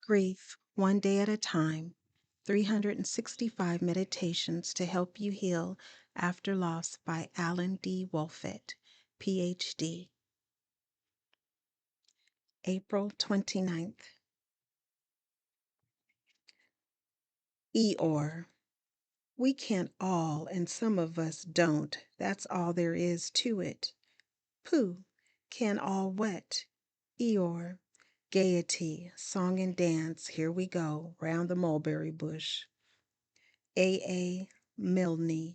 Grief, One Day at a Time, 365 Meditations to Help You Heal After Loss by Alan D. Wolfett, Ph.D. April 29th. Eeyore. We can't all, and some of us don't. That's all there is to it. Pooh, can all what? Eeyore. Gaiety, song and dance, here we go, round the mulberry bush. A. Milne.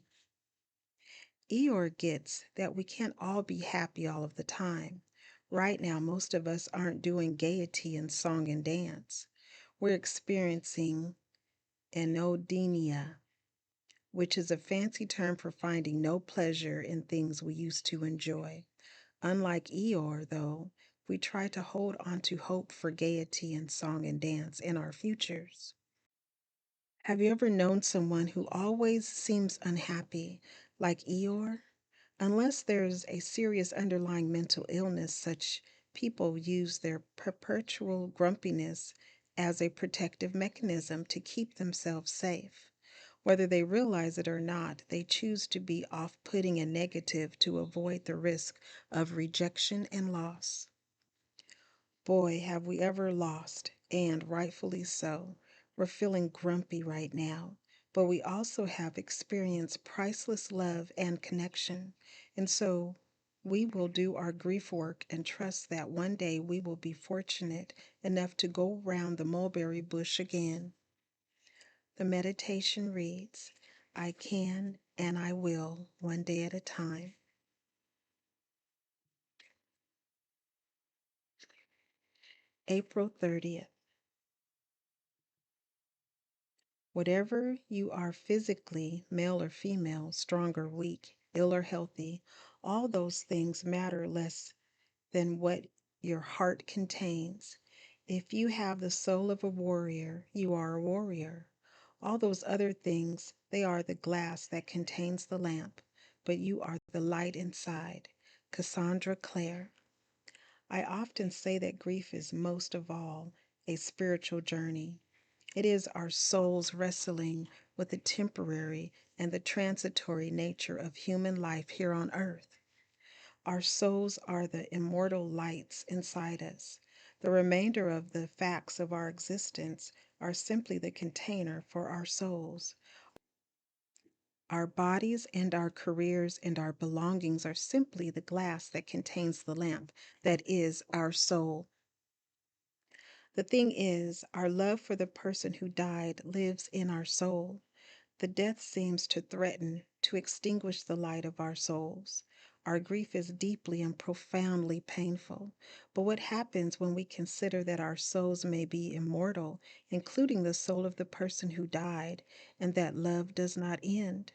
Eeyore gets that we can't all be happy all of the time. Right now, most of us aren't doing gaiety and song and dance. We're experiencing anodinia, which is a fancy term for finding no pleasure in things we used to enjoy. Unlike Eeyore, though, we try to hold on to hope for gaiety and song and dance in our futures. Have you ever known someone who always seems unhappy, like Eeyore? Unless there's a serious underlying mental illness, such people use their perpetual grumpiness as a protective mechanism to keep themselves safe. Whether they realize it or not, they choose to be off putting and negative to avoid the risk of rejection and loss. Boy, have we ever lost, and rightfully so. We're feeling grumpy right now, but we also have experienced priceless love and connection. And so we will do our grief work and trust that one day we will be fortunate enough to go round the mulberry bush again. The meditation reads, I can and I will, one day at a time. April 30th. Whatever you are physically, male or female, strong or weak, ill or healthy, all those things matter less than what your heart contains. If you have the soul of a warrior, you are a warrior. All those other things, they are the glass that contains the lamp, but you are the light inside. Cassandra Clare. I often say that grief is most of all a spiritual journey. It is our souls wrestling with the temporary and the transitory nature of human life here on earth. Our souls are the immortal lights inside us. The remainder of the facts of our existence are simply the container for our souls. Our bodies and our careers and our belongings are simply the glass that contains the lamp that is our soul. The thing is, our love for the person who died lives in our soul. The death seems to threaten to extinguish the light of our souls. Our grief is deeply and profoundly painful. But what happens when we consider that our souls may be immortal, including the soul of the person who died, and that love does not end?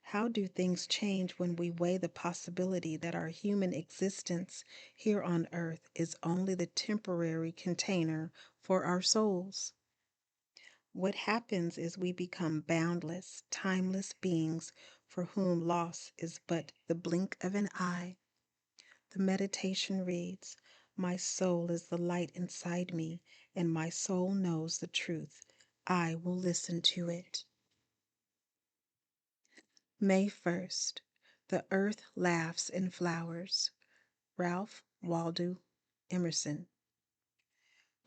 How do things change when we weigh the possibility that our human existence here on earth is only the temporary container for our souls? What happens is we become boundless, timeless beings for whom loss is but the blink of an eye. The meditation reads, My soul is the light inside me, and my soul knows the truth. I will listen to it. May 1st. The earth laughs and flowers. Ralph Waldo Emerson.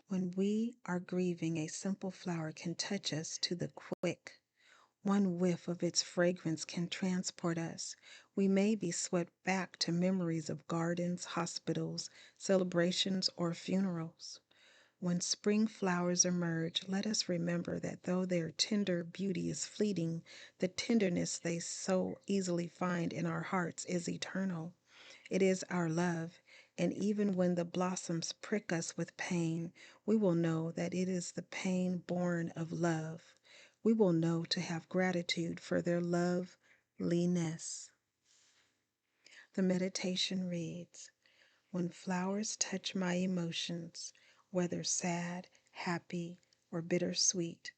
When we are grieving, a simple flower can touch us to the quick. One whiff of its fragrance can transport us. We may be swept back to memories of gardens, hospitals, celebrations, or funerals. When spring flowers emerge, let us remember that though their tender beauty is fleeting, the tenderness they so easily find in our hearts is eternal. It is our love, and even when the blossoms prick us with pain, we will know that it is the pain born of love. We will know to have gratitude for their loveliness. The meditation reads, When flowers touch my emotions, whether sad, happy, or bittersweet,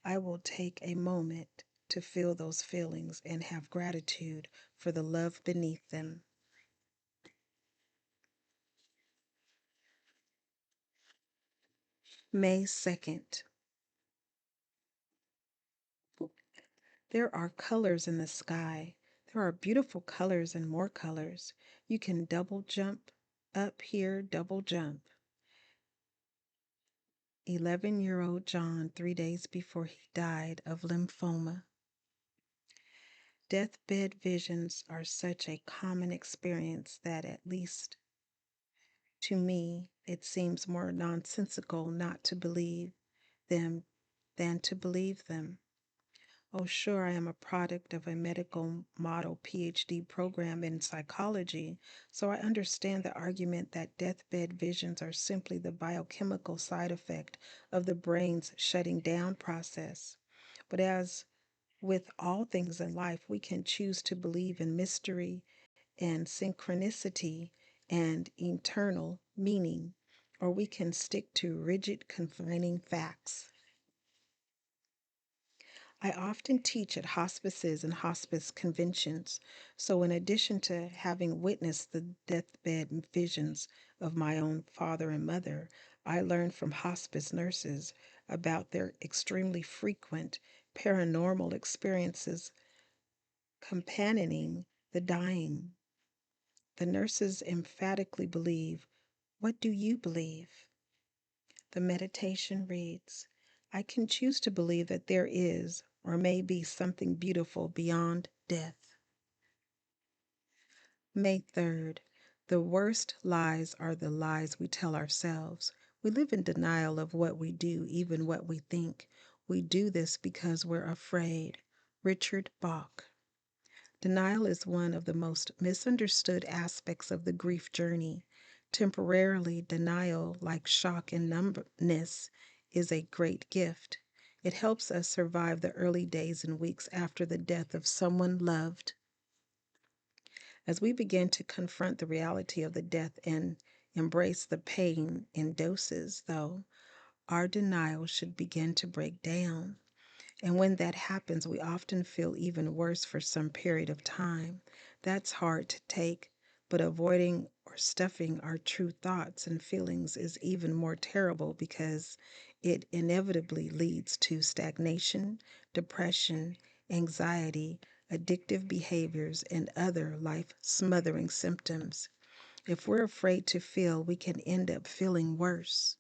I will take a moment to feel those feelings and have gratitude for the love beneath them. May 2nd. There are colors in the sky. There are beautiful colors and more colors. You can double jump up here, double jump. 11-year-old John, 3 days before he died of lymphoma. Deathbed visions are such a common experience that, at least to me, it seems more nonsensical not to believe them than to believe them. Oh, sure, I am a product of a medical model PhD program in psychology, so I understand the argument that deathbed visions are simply the biochemical side effect of the brain's shutting down process. But as with all things in life, we can choose to believe in mystery and synchronicity and eternal meaning, or we can stick to rigid, confining facts. I often teach at hospices and hospice conventions, so in addition to having witnessed the deathbed visions of my own father and mother, I learned from hospice nurses about their extremely frequent paranormal experiences companioning the dying. The nurses emphatically believe. What do you believe? The meditation reads, I can choose to believe that there is or may be something beautiful beyond death. May 3rd. The worst lies are the lies we tell ourselves. We live in denial of what we do, even what we think. We do this because we're afraid. Richard Bach. Denial is one of the most misunderstood aspects of the grief journey. Temporarily, denial, like shock and numbness, is a great gift. It helps us survive the early days and weeks after the death of someone loved. As we begin to confront the reality of the death and embrace the pain in doses, though, our denial should begin to break down. And when that happens, we often feel even worse for some period of time. That's hard to take, but avoiding or stuffing our true thoughts and feelings is even more terrible because it inevitably leads to stagnation, depression, anxiety, addictive behaviors, and other life smothering symptoms. If we're afraid to feel, we can end up feeling worse.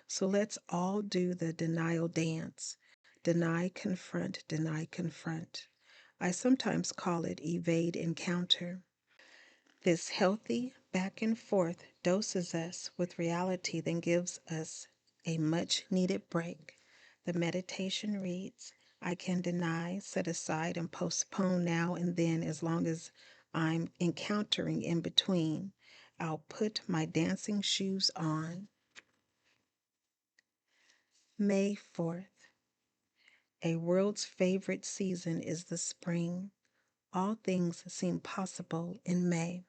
So let's all do the denial dance. Deny, confront, deny, confront. I sometimes call it evade encounter. This healthy back and forth doses us with reality, then gives us a much needed break. The meditation reads, I can deny, set aside, and postpone now and then as long as I'm encountering in between. I'll put my dancing shoes on. May 4th. A world's favorite season is the spring. All things seem possible in May.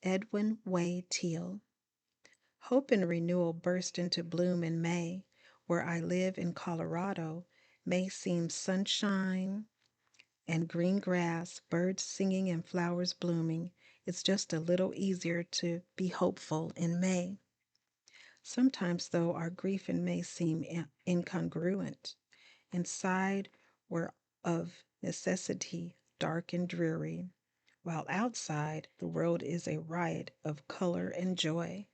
Edwin Way Teal. Hope and renewal burst into bloom in May. Where I live in Colorado, May seems sunshine and green grass, birds singing and flowers blooming. It's just a little easier to be hopeful in May. Sometimes, though, our grief in May seem incongruent. Inside, we're of necessity dark and dreary, while outside, the world is a riot of color and joy.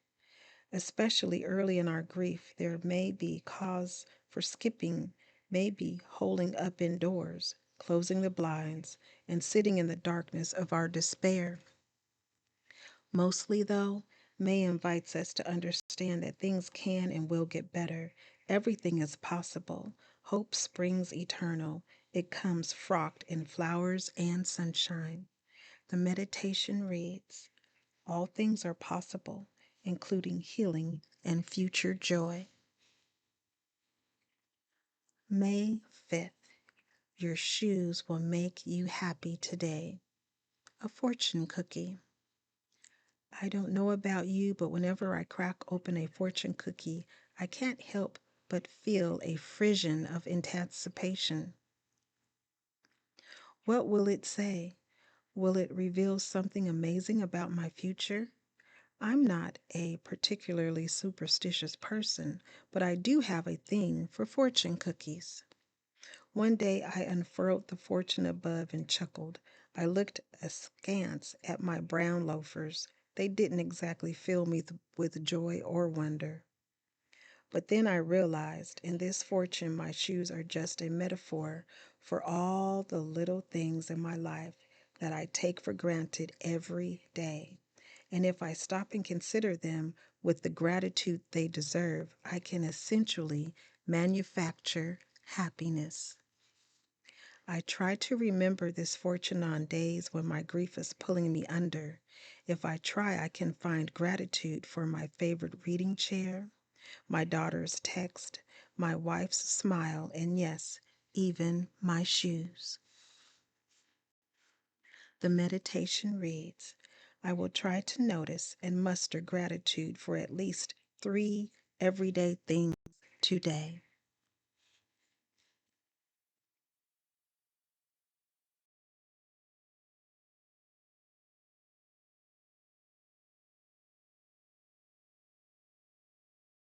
Especially early in our grief, there may be cause for skipping, maybe holding up indoors, closing the blinds, and sitting in the darkness of our despair. Mostly, though, May invites us to understand that things can and will get better. Everything is possible. Hope springs eternal. It comes frocked in flowers and sunshine. The meditation reads, all things are possible, including healing and future joy. May 5th. Your shoes will make you happy today. A fortune cookie. I don't know about you, but whenever I crack open a fortune cookie, I can't help but feel a frisson of anticipation. What will it say? Will it reveal something amazing about my future? I'm not a particularly superstitious person, but I do have a thing for fortune cookies. One day I unfurled the fortune above and chuckled. I looked askance at my brown loafers. They didn't exactly fill me with joy or wonder. But then I realized in this fortune, my shoes are just a metaphor for all the little things in my life that I take for granted every day. And if I stop and consider them with the gratitude they deserve, I can essentially manufacture happiness. I try to remember this fortune on days when my grief is pulling me under. If I try, I can find gratitude for my favorite reading chair, my daughter's text, my wife's smile, and yes, even my shoes. The meditation reads, I will try to notice and muster gratitude for at least three everyday things today.